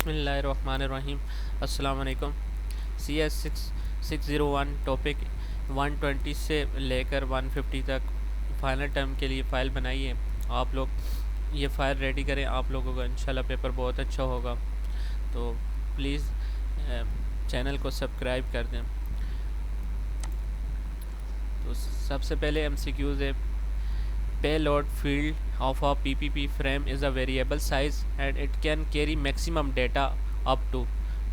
बिस्मिल्लाहिर्रहमानिर्रहीम। अस्सलाम वालेकुम। CS601 टॉपिक 120 से लेकर 150 तक फाइनल टर्म के लिए फ़ाइल बनाई है। आप लोग ये फ़ाइल रेडी करें, आप लोगों का इंशाल्लाह पेपर बहुत अच्छा होगा। तो प्लीज़ चैनल को सब्सक्राइब कर दें। तो सबसे पहले MCQs है। Payload field of a PPP frame is a variable size and it can carry maximum data up to।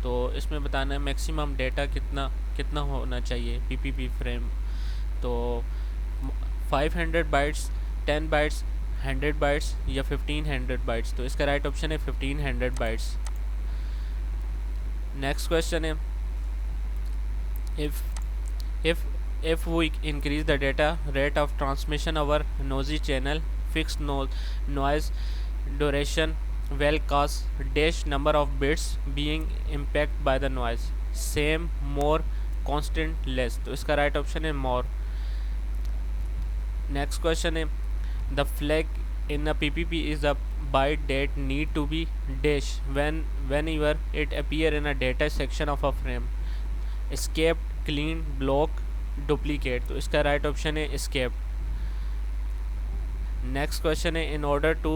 तो इसमें बताना है मैक्सिमम डेटा कितना कितना होना चाहिए PPP फ्रेम। तो 500 बाइट्स, 10 बाइट्स, 100 बाइट्स या 1500 बाइट्स। तो इसका राइट ऑप्शन है 1500 बाइट्स। नेक्स्ट क्वेश्चन है, if if if we increase the data rate of transmission over noisy channel, fixed noise duration will cause dash number of bits being impacted by the noise, same, more, constant, less। तो इसका right option है more। Next question है, the flag in a PPP is a byte that need to be dash whenever it appear in a data section of a frame, escaped, clean, block, duplicate। तो इसका right option है escaped। Next question है, in order to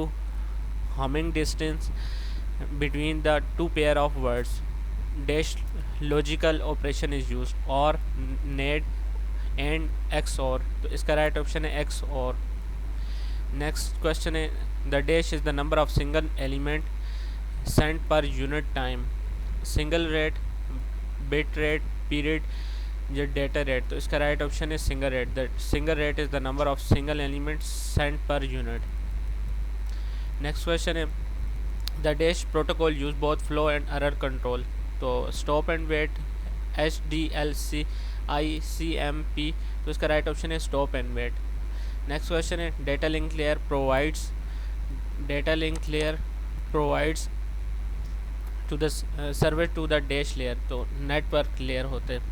humming distance between the two pair of words, dash logical operation is used, or NAND and XOR। तो इसका right option है XOR। Next question है, the dash is the number of single element sent per unit time, single rate, bit rate, period या data rate. तो इसका right option है single rate. The single rate is the number of single element sent per unit. Next question है, the dash protocol use both flow and error control. तो stop and wait, HDLC, ICMP। तो इसका right option है stop and wait. Next question है, data link layer provides to the service to the dash layer. तो network layer होते हैं।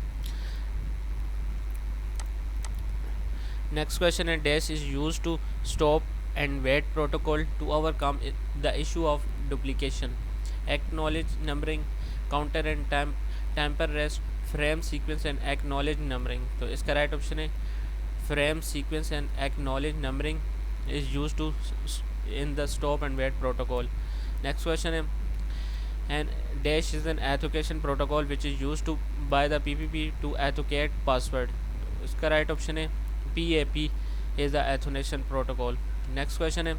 Next question है, dash is use to stop and wait protocol to overcome the issue of duplication, acknowledge numbering, counter and temper rest, frame sequence and acknowledge numbering. तो इसका right option है frame sequence and acknowledge numbering is used to in the stop and wait protocol। Next question is, and dash is an authentication protocol which is used to by the PPP to authenticate password। इसका right option है PAP is the authentication protocol। Next question है,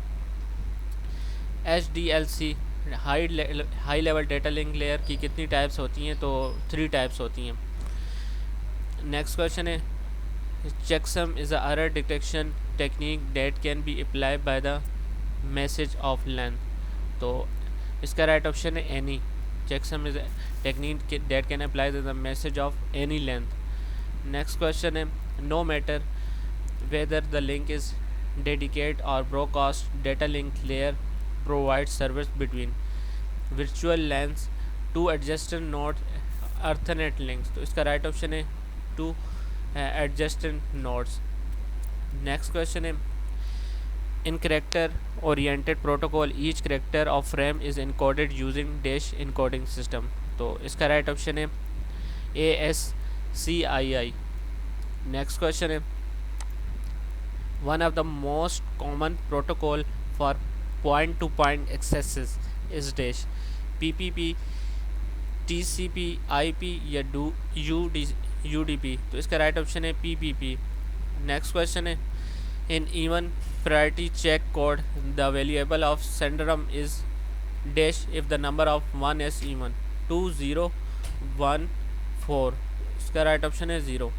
HDLC high level data link layer की कितनी types होती हैं? तो 3 types होती हैं। नेक्स्ट क्वेश्चन है, checksum is a error detection technique that can be applied by the message of length। तो इसका राइट ऑप्शन है any। checksum is a technique that can apply the message of any length। Next question है, no matter whether the link is dedicated or broadcast, data link layer provides service between virtual LANs, two adjacent nodes, Ethernet links। तो इसका right option है two adjacent nodes। Next question है, in character oriented protocol each character of frame is encoded using dash encoding system। तो इसका right option है ASCII। Next question है, one of the most common protocol for point to point accesses is dash PPP, TCP, IP या UDP। तो इसका right option है PPP। Next question है, in even priority check code the variable of syndrome is dash if the number of 1 is even, 2, 0, 1, 4। इसका right option है 0।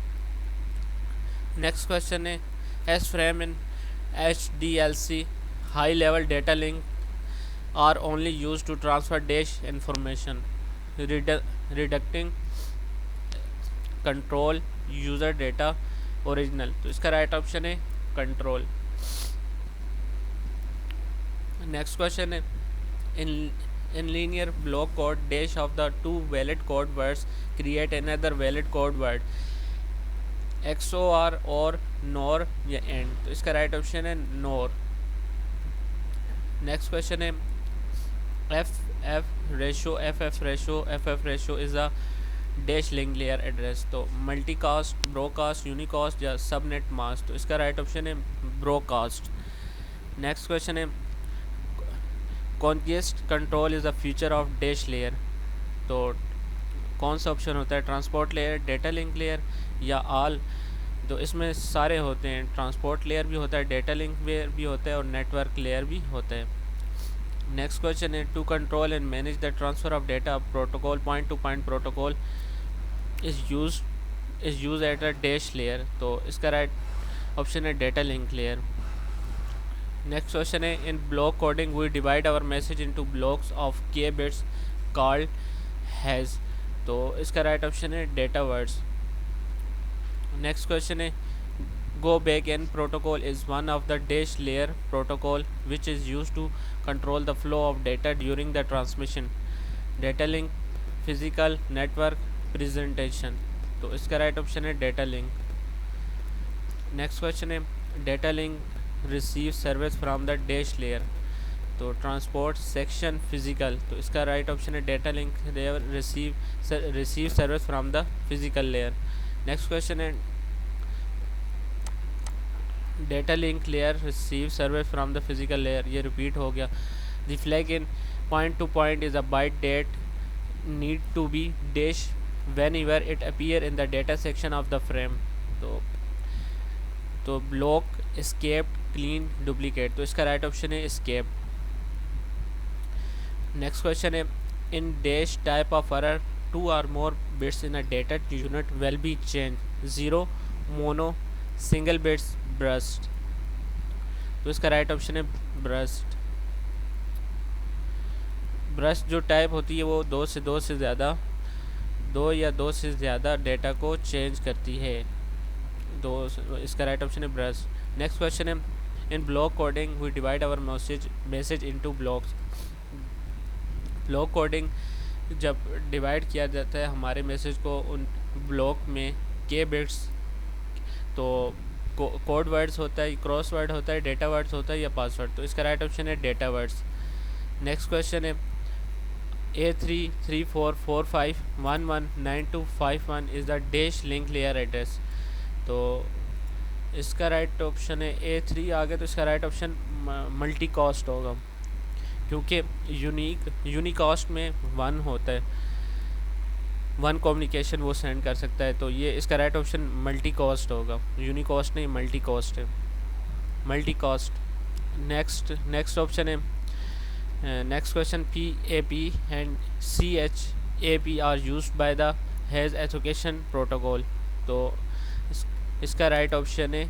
Next question है, S frame in HDLC high level data link are only use to transfer dash information, redacting, control, user data, original. तो इसका right option है control. Next question है, in linear block code dash of the two valid code words create another valid code word, XOR और NOR या AND. तो इसका right option है NOR. Next question है, F F ratio is a dash link layer address. तो multicast, broadcast, unicast या subnet mask. तो इसका राइट ऑप्शन है ब्रोकास्ट। नेक्स्ट क्वेश्चन है congest control is a feature of dash layer. तो कौन सा ऑप्शन होता है, transport layer, data link layer या ऑल। तो इसमें सारे होते हैं, ट्रांसपोर्ट लेयर भी होता है, डेटा लिंक लेयर भी होता है और नेटवर्क लेयर भी होता है। नेक्स्ट क्वेश्चन है to control and manage the transfer of data protocol, point to point protocol is use at a dash layer. तो इसका राइट ऑप्शन है data link layer. Next question है in block coding we divide our message into blocks of K bits called has. तो इसका right option है data words. Next question है go back N protocol is one of the dash layer protocol which is use to control the flow of data during the transmission. Data link, physical, network, presentation. तो इसका right option है data link. Next question है data link receive service from the dash layer. तो transport, section, physical. तो इसका right option है data link layer receive service from the physical layer. Next question है data link layer receive service from the physical layer, ये repeat हो गया। The flag in point to point is a byte that need to be dash whenever it appear in the data section of the frame. तो block, escaped, clean, duplicate. तो इसका right option है escape. Next question है in dash type of error two or more bits in a data unit will be change, zero, mono, single bits, burst. तो इसका right option है burst. Burst जो type होती है वो दो या दो से ज़्यादा डेटा को चेंज करती है। इसका राइट ऑप्शन है ब्रस्ट। नेक्स्ट क्वेश्चन है in block coding we divide our message into blocks. Block coding जब डिवाइड किया जाता है हमारे मैसेज को उन ब्लॉक में के बिट्स, तो कोड वर्ड्स होता है, क्रॉस वर्ड होता है, डेटा वर्ड्स होता है या पासवर्ड। तो इसका राइट ऑप्शन है डेटा वर्ड्स। नेक्स्ट क्वेश्चन है A33445119251 is the dash link layer address. तो इसका राइट ऑप्शन है A3 आ गया। तो इसका राइट ऑप्शन मल्टी कास्ट होगा क्योंकि यूनिकास्ट में वन होता है, वन कम्युनिकेशन वो सेंड कर सकता है। तो ये इसका राइट ऑप्शन मल्टी कास्ट होगा, यूनिकास्ट नहीं मल्टी कास्ट है, मल्टी कास्ट। नेक्स्ट ऑप्शन है next question PAP and CHAP are used by the has education protocol. तो इसका राइट ऑप्शन है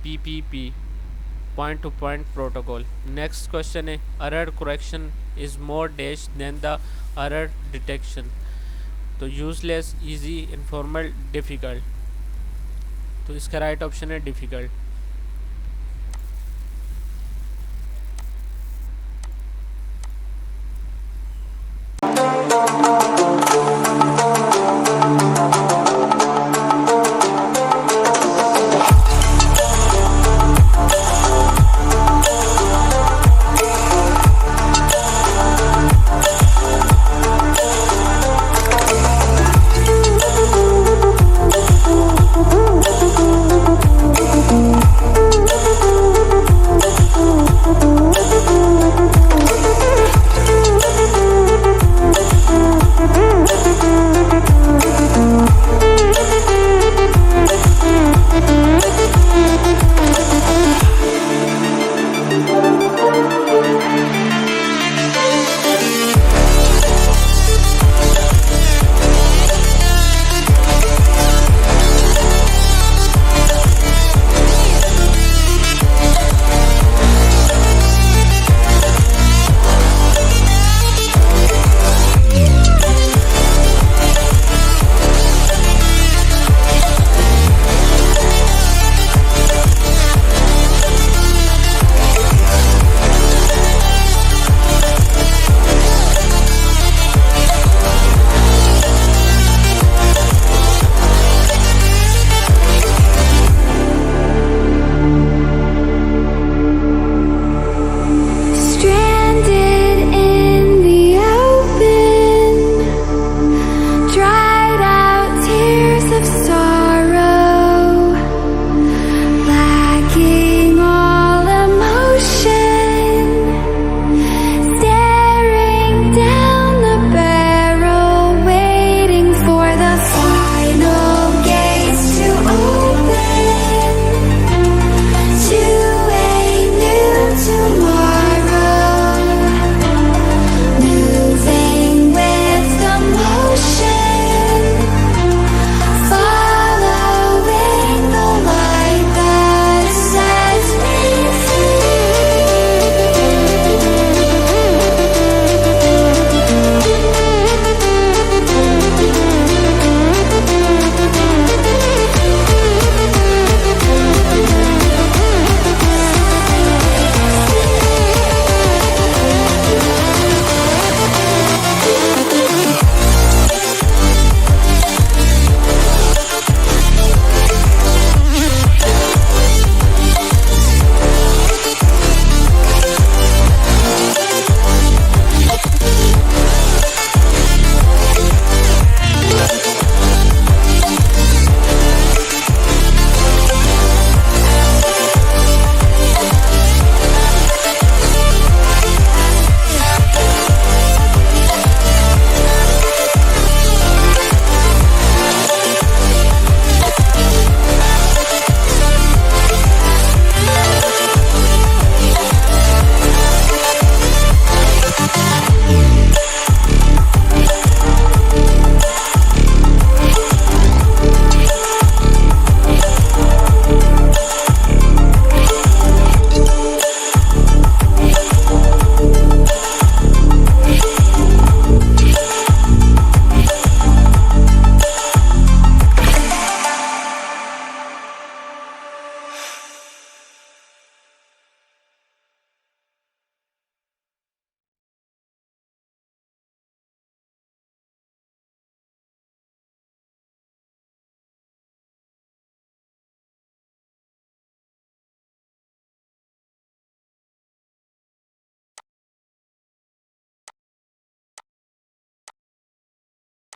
PPP, point to point protocol. Next question है error correction is more dash than the error detection. तो useless, easy, informal, difficult. तो इसका right option है difficult.